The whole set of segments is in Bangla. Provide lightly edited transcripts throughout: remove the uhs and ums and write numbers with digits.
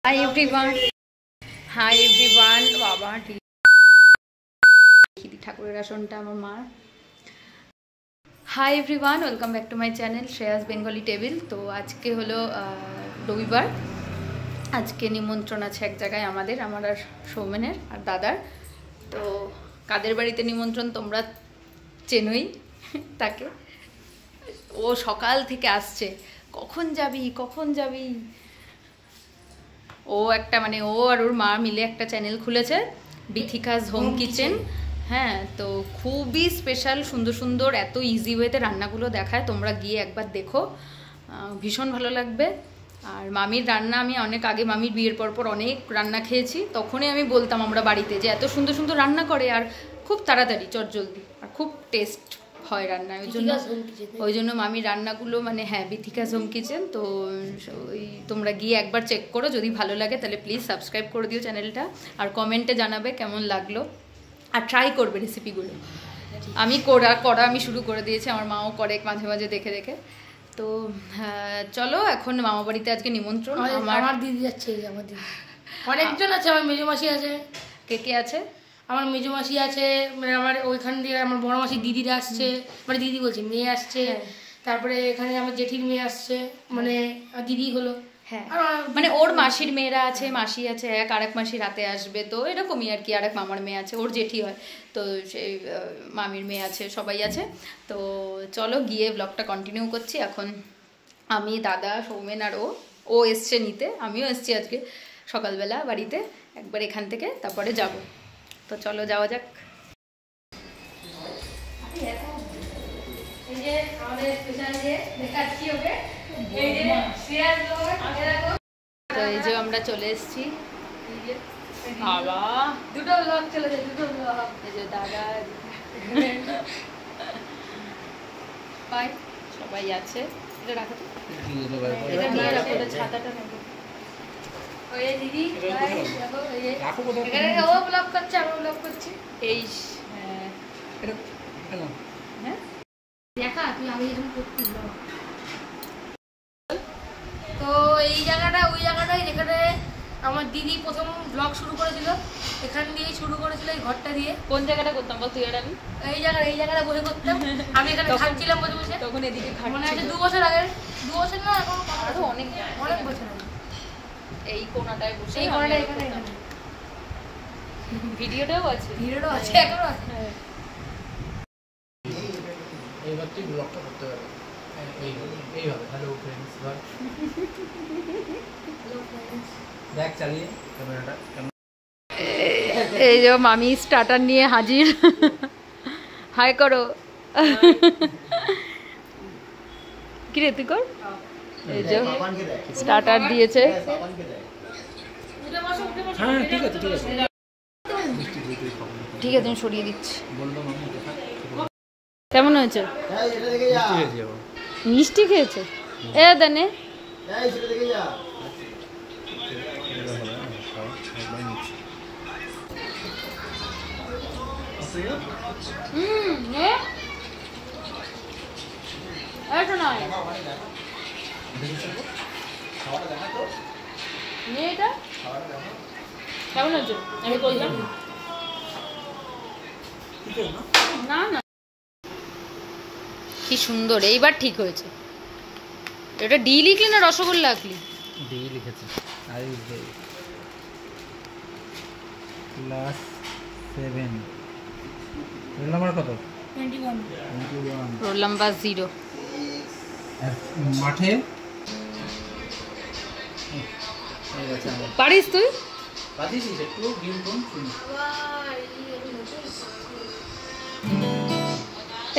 Hi everyone. Hi everyone. বাবা ঠিক ঠাকুরের আসনটা আমার মা। Hi everyone, welcome back to my channel Shreya's Bengali Table. তো আজকে হলো রবিবার। আজকে নিমন্ত্রণ আছে এক জায়গায় আমার আর সৌমেনের আর দাদার। তো কাদের বাড়িতে নিমন্ত্রণ তোমরা চেনোই তাকে। ও সকাল থেকে আসছে, কখন যাবি। ও একটা মানে ও আর ওর মা মিলে একটা চ্যানেল খুলেছে, বিথিকাস হোম কিচেন। হ্যাঁ, তো খুবই স্পেশাল, সুন্দর সুন্দর এত ইজি ওয়েতে রান্নাগুলো দেখায়, তোমরা গিয়ে একবার দেখো, ভীষণ ভালো লাগবে। আর মামির রান্না আমি অনেক আগে মামির বিয়ের পর অনেক রান্না খেয়েছি, তখনই আমি বলতাম আমরা বাড়িতে যে এত সুন্দর সুন্দর রান্না করে আর খুব তাড়াতাড়ি চটজলদি আর খুব টেস্ট হয় রান্না। ওই জন্য মামির রান্নাগুলো মানে হ্যাঁ, বিথিকাস হোম কিচেন। তো ওই তোমরা গিয়ে একবার চেক করো, যদি ভালো লাগে তাহলে প্লিজ সাবস্ক্রাইব করে দিও চ্যানেলটা, আর কমেন্টে জানাবে কেমন লাগলো, আর ট্রাই করবে রেসিপিগুলো। আমি করা আমি শুরু করে দিয়েছি, আমার মাও করে মাঝে মাঝে দেখে দেখে। তো চলো, এখন মামা বাড়িতে আজকে নিমন্ত্রণ। আমার দিদি যাচ্ছে, আমার দিদি অনেকজন আছে, আমার মেজো মাসি আছে। কে আছে? আমার মেজো মাসি আছে, মানে আমার ওইখান দিয়ে আমার বড় মাসির দিদিরা আসছে, মানে দিদি বলছি মেয়ে আসছে। তারপরে এখানে আমার জেঠির মেয়ে আসছে, মানে দিদি হলো। হ্যাঁ, মানে ওর মাসির মেয়েরা আছে, মাসি আছে এক, আরেক মাসি রাতে আসবে, তো এরকমই আর কি। আরেক মামার মেয়ে আছে, ওর জেঠি হয়, তো সেই মামির মেয়ে আছে, সবাই আছে। তো চলো গিয়ে ব্লগটা কন্টিনিউ করছি। এখন আমি, দাদা, সৌমেন আর ও এসছে নিতে, আমিও এসছি আজকে সকালবেলা বাড়িতে, একবার এখান থেকে তারপরে যাব। তো চলো যাওয়া যাক। এই যে আমাদের স্পেশাল যে দেখাচ্ছি ওকে, এই যে শেয়ার লোড আগে রাখো। তো এই যে আমরা চলে এসেছি, বাবা দুটো ব্লগ চলে যায়, দুটো ব্লগ। এই যে দাদা বাই সবাই আছে। এটা রাখো তো, এটা নিয়ে রাখো, ছাতাটা নেবো। ওই দিদি দেখো, এই যে এখানে ও ব্লগ করছে, আমি ব্লগ করছি। এই হ্যাঁ হ্যাঁ দেখা তুই আমি এরকম করছি। তো এই জায়গাটা ওই জায়গাটাই যেখানে আমার দিদি প্রথম ব্লগ শুরু করেছিল, এখান দিয়েই শুরু করেছিল, এই ঘরটা দিয়ে। কোন জায়গাটা করতাম বল তুই আর আমি? এই জায়গাটা বসে করতাম, আমি এখানে খাচ্ছিলাম বসে বসে। তখন এদিকে মনে আছে 2 বছর আগে, 2 বছর না এখন আরো অনেক বছর আগে এই কোণাটায় বসে, এই কোণাটা এখানে ভিডিওটাও আছে এখনো আছে। এইবার তুই ব্লগটা করতে পারবি এইভাবে। হ্যালো ফ্রেন্ডস, দেখ চালিয়ে ক্যামেরাটা। এই যে মামি স্টার্টার নিয়ে হাজির, হাই করো। কি রে তুই কর। এই যে স্টার্টার দিয়েছে। হ্যাঁ ঠিক আছে ঠিক আছে, আমি সরিয়ে দিচ্ছি। কেমন হয়েছে? মিষ্টি খেয়েছে এ দেনে। এটা নয়, এটা কেমন হয়েছে? আমি করলাম না না, কি সুন্দর, এইবার ঠিক হয়েছে। এটা ডি লিখলি না রসগোল্লা লিখলি? ডি লিখেছে। আর ক্লাস 7 রোল নাম্বার কত? 21 রোল নাম্বার 0। মাঠে পারিস তুই? পারিস একটু গিম কোন শুনি।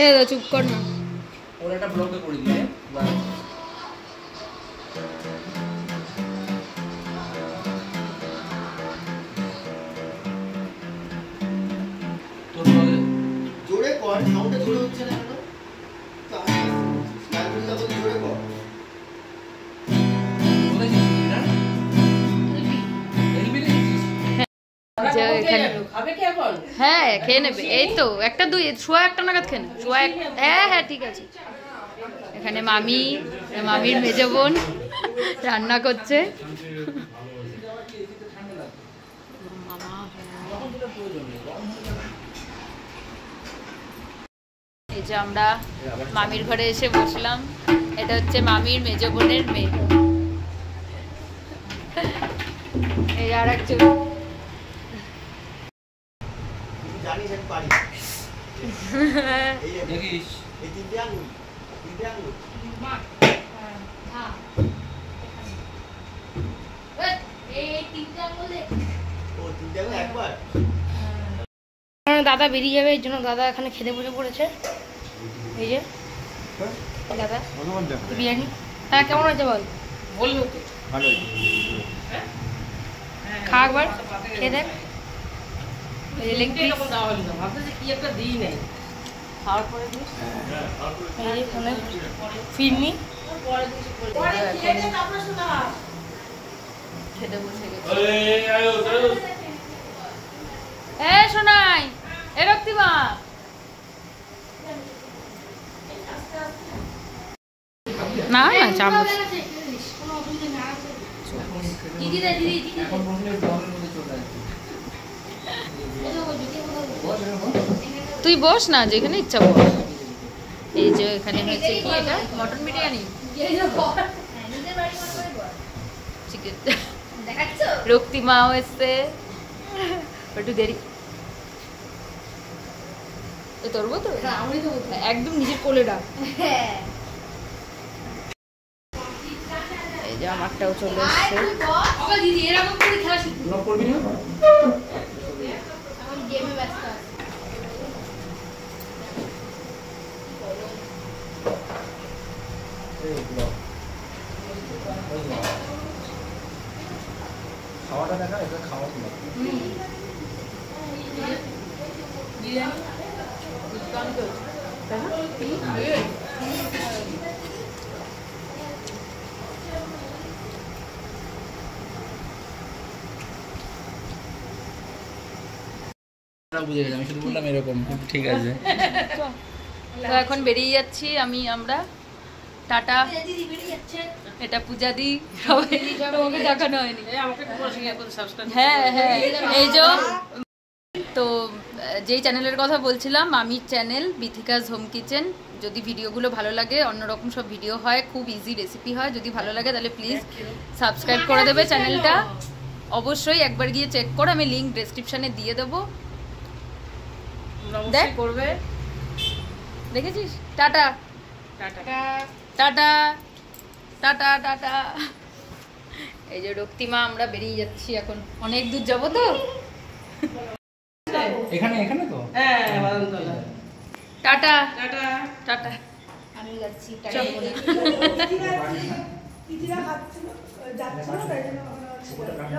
এ চুপ কর না, ওর একটা ব্লগে করে দিলে বাস। তোর ব্লগে জোরে কর, সাউন্ডটা জোরে হচ্ছে না কেন? তো আমি লাইভটা জোরে কর। কোথায় যাচ্ছিস না? এলবি যাচ্ছিস? হ্যাঁ খেয়ে নেবে। এই তো একটা দুই শোয়া একটা নাগাদ খেয়ে নেবে, শোয়া হ্যাঁ ঠিক আছে। এখানে মামির মেজো বোন রান্না করছে। এই যে আমরা মামির ঘরে এসে বসলাম। এটা হচ্ছে মামির মেজ বোনের মেয়ে। এই আর একজন জানিস আমি পারি দেখিস এই তিনটে আঙুল ও তিনটে আঙুল একবার দাদা বেরিয়ে যাবে, এই জন্য দাদা এখানে খেতে বসে পড়েছে। এই যে দাদা বিরিয়ানি। হ্যাঁ কেমন হয়েছে বল? বললো তো ভালো খা একবার, খেয়ে দেখ। এই যে লেগ পিস, ভাবতেছি কি একটা দিই নাই খাওয়ার পরে দিস। এই যে এখানে ফিরনি। খেতে বসে গেছে। এ শোনাই, এ রক্তিমা না না চামচ। এখন বসলে জলের মধ্যে চলে আসবে। তুই বস না, যেখানে ইচ্ছা বস। এই যে এখানে হয়েছে কি, এটা মটন বিরিয়ানি, চিকেন। রক্তিমাও এসছে, একটু দেরি ধরবো তো একদম নিজের কোলে ডাক। এই যে আমারটাও চলে এসছে। ব্লগ করবি না? খাওয়াটা দেখা, এটা খাওয়া তোমার বুঝে গেছি। আমি শুধু বললাম এরকম, ঠিক আছে। তো এখন বেরিয়ে যাচ্ছি আমরা। টাটা। এটা পূজা দি, সবাই তোমাকে দেখানো হয়নি। হ্যাঁ হ্যাঁ, এই যে তো যেই চ্যানেলের কথা বলছিলাম, মামির চ্যানেল বিথিকাস হোম কিচেন। যদি ভিডিওগুলো ভালো লাগে, অন্যরকম সব ভিডিও হয়, খুব ইজি রেসিপি হয়। যদি ভালো লাগে তাহলে প্লিজ সাবস্ক্রাইব করে দেবে চ্যানেলটা। অবশ্যই একবার গিয়ে চেক করো, আমি লিঙ্ক ডেসক্রিপশানে দিয়ে দেবো, দেখ করবে। দেখেছিস? Tata tata tata tata tata. এই যে রক্তিমা, আমরা বেরিয়ে যাচ্ছি এখন। অনেক দূর যাবো তো। এখানে এখানে তো টাটা টাটা টাটা। আমি যাচ্ছি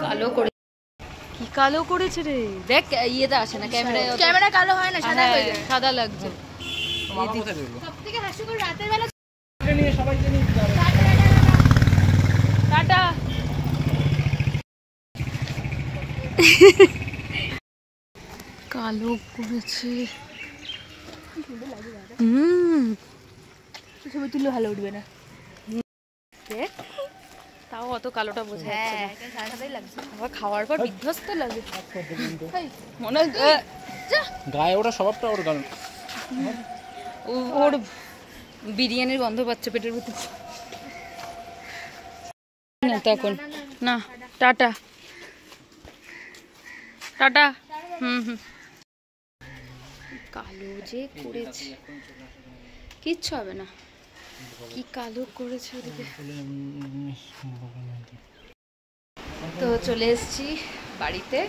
কালো করে। কি কালো করেছে রে? দেখ ইয়েতে আসে না, ক্যামেরা কালো হয় না, সাদা হয়ে যায়, সাদা লাগছে। সবথেকে হাস্যকর রাতের বেলা। নিয়ে সবাইকে নিয়ে টাটা। কালো করেছে। ছবি তুলে ভালো উঠবে না। দেখ তাও অত কালোটা বোঝা যাচ্ছে না। আবার খাওয়ার পর বিধ্বস্ত লাগে মনে হয়। গায়ে ওটা স্বভাবটা ওর গান। ওর বিরিয়ানির গন্ধ পাচ্ছে পেটের ভিতর না তখন। না টাটা টাটা। কালো যে করেছে, কিচ্ছু হবে না। কি কালো করেছে ওদিকে। তো চলে এসেছি বাড়িতে।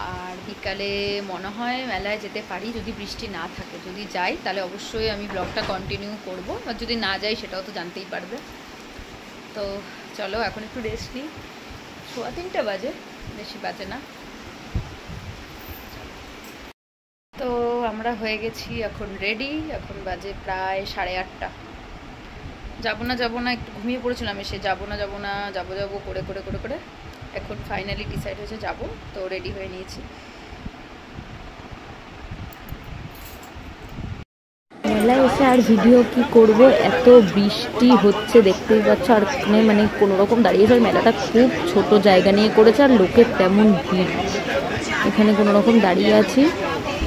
আর বিকালে মনে হয় মেলায় যেতে পারি, যদি বৃষ্টি না থাকে। যদি যাই তাহলে অবশ্যই আমি ব্লগটা কন্টিনিউ করব, আর যদি না যাই সেটাও তো জানতেই পারবে। তো চলো এখন একটু রেস্ট নিই। 3:15 বাজে, বেশি বাজে না। তো আমরা হয়ে গেছি এখন রেডি। এখন বাজে প্রায় 8:30। যাবো না একটু ঘুমিয়ে পড়েছিলাম, এসে যাবো করে এখন ফাইনালি ডিসাইড হয়েছে যাবো। তো রেডি হয়ে নিয়েছি। মেলায় এসে আর ভিডিও কি করব, এত বৃষ্টি হচ্ছে দেখতেই পাচ্ছ। আর মানে কোনো রকম দাঁড়িয়েছে। আর মেলাটা খুব ছোট জায়গা নিয়ে করেছে আর লোকের তেমন ভিড়। এখানে কোনো রকম দাঁড়িয়ে আছি,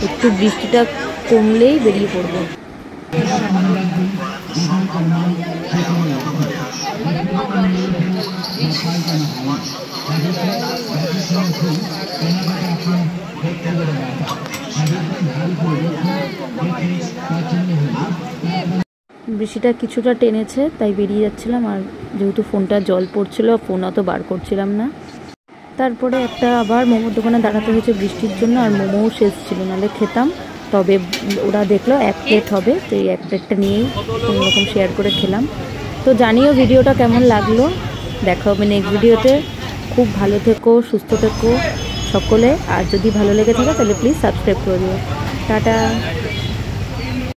একটু বৃষ্টিটা কমলেই বেরিয়ে পড়বো। বৃষ্টিটা কিছুটা টেনেছে তাই বেরিয়ে যাচ্ছিলাম। আর যেহেতু ফোনটা জল পড়ছিল, ফোন অত বার করছিলাম না। তারপরে একটা আবার মোমোর দোকানে দাঁড়াতে হয়েছে বৃষ্টির জন্য। আর মোমোও শেষ ছিল, নাহলে খেতাম। তবে ওরা দেখলো 1 প্লেট হবে, তো এই 1 প্লেটটা নিয়েই কোনোরকম শেয়ার করে খেলাম। তো জানিও ভিডিওটা কেমন লাগলো। দেখা হবে নেক্সট ভিডিওতে। খুব ভালো থেকো, সুস্থ থেকো সকলে। আর যদি ভালো লেগে থাকে তাহলে প্লিজ সাবস্ক্রাইব করে দিও। টাটা।